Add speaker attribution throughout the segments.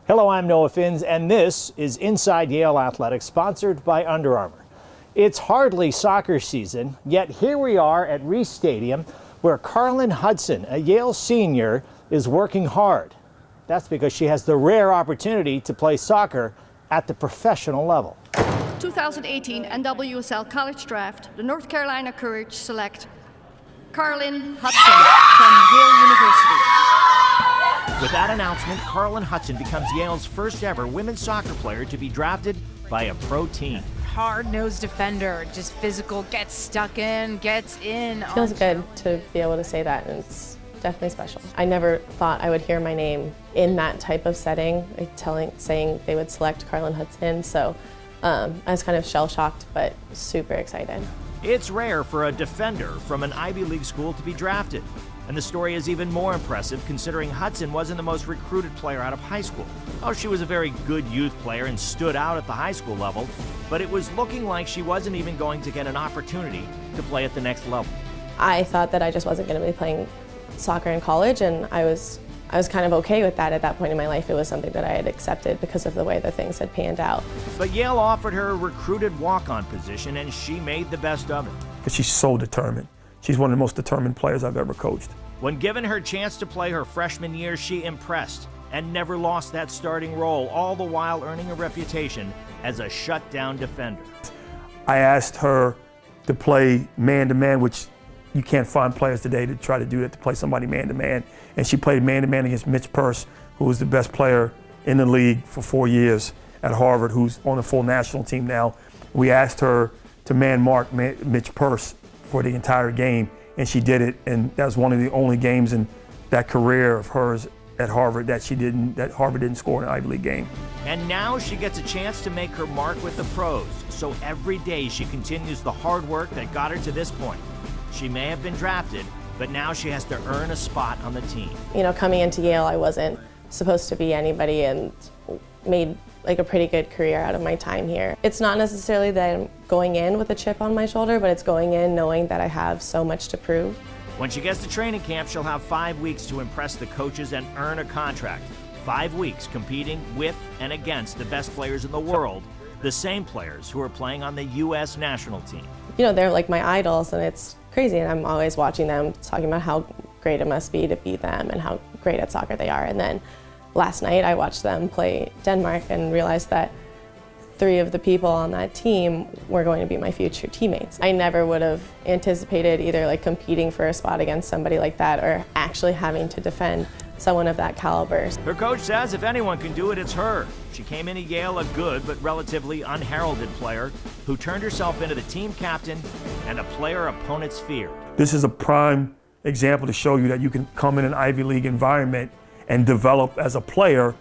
Speaker 1: Hello, I'm Noah Finns, and this is Inside Yale Athletics, sponsored by Under Armour. It's hardly soccer season, yet here we are at Reese Stadium, where Carlin Hudson, a Yale senior, is working hard. That's because she has the rare opportunity to play soccer at the professional level.
Speaker 2: 2018 NWSL College Draft, the North Carolina Courage select Carlin Hudson from Yale University.
Speaker 1: With that announcement, Carlin Hudson becomes Yale's first ever women's soccer player to be drafted by a pro team.
Speaker 3: Hard-nosed defender, just physical, gets stuck in, gets in.
Speaker 4: It feels good to be able to say that, and it's definitely special. I never thought I would hear my name in that type of setting, like saying they would select Carlin Hudson, so I was kind of shell-shocked, but super excited.
Speaker 1: It's rare for a defender from an Ivy League school to be drafted. And the story is even more impressive considering Hudson wasn't the most recruited player out of high school. Oh, she was a very good youth player and stood out at the high school level, but it was looking like she wasn't even going to get an opportunity to play at the next level.
Speaker 4: I thought that I just wasn't going to be playing soccer in college, and I was kind of okay with that at that point in my life. It was something that I had accepted because of the way that things had panned out.
Speaker 1: But Yale offered her a recruited walk-on position, and she made the best of it.
Speaker 5: Because she's so determined. She's one of the most determined players I've ever coached.
Speaker 1: When given her chance to play her freshman year, she impressed and never lost that starting role, all the while earning a reputation as a shutdown defender.
Speaker 5: I asked her to play man-to-man, which you can't find players today to try to do that, to play somebody man-to-man. And she played man-to-man against Mitch Purse, who was the best player in the league for 4 years at Harvard, who's on the full national team now. We asked her to man-mark Mitch Purse for the entire game, and she did it, and that was one of the only games in that career of hers at Harvard that Harvard didn't score in an Ivy League game.
Speaker 1: And now she gets a chance to make her mark with the pros, so every day she continues the hard work that got her to this point. She may have been drafted, but now she has to earn a spot on the team.
Speaker 4: You know, coming into Yale, I wasn't supposed to be anybody, and made like a pretty good career out of my time here. It's not necessarily that I'm going in with a chip on my shoulder, but it's going in knowing that I have so much to prove.
Speaker 1: When she gets to training camp, she'll have 5 weeks to impress the coaches and earn a contract. 5 weeks competing with and against the best players in the world, the same players who are playing on the U.S. national team.
Speaker 4: You know, they're like my idols, and it's crazy, and I'm always watching them, talking about how great it must be to beat them and how great at soccer they are. And then last night I watched them play Denmark and realized that 3 of the people on that team were going to be my future teammates. I never would have anticipated either like competing for a spot against somebody like that or actually having to defend someone of that caliber.
Speaker 1: Her coach says if anyone can do it, it's her. She came into Yale a good but relatively unheralded player who turned herself into the team captain and a player opponents feared.
Speaker 5: This is a prime example to show you that you can come in an Ivy League environment and develop as a player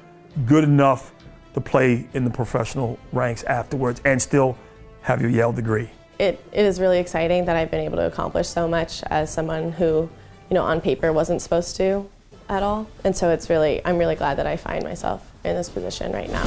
Speaker 5: good enough to play in the professional ranks afterwards and still have your Yale degree.
Speaker 4: It is really exciting that I've been able to accomplish so much as someone who, you know, on paper wasn't supposed to at all. And so I'm really glad that I find myself in this position right now.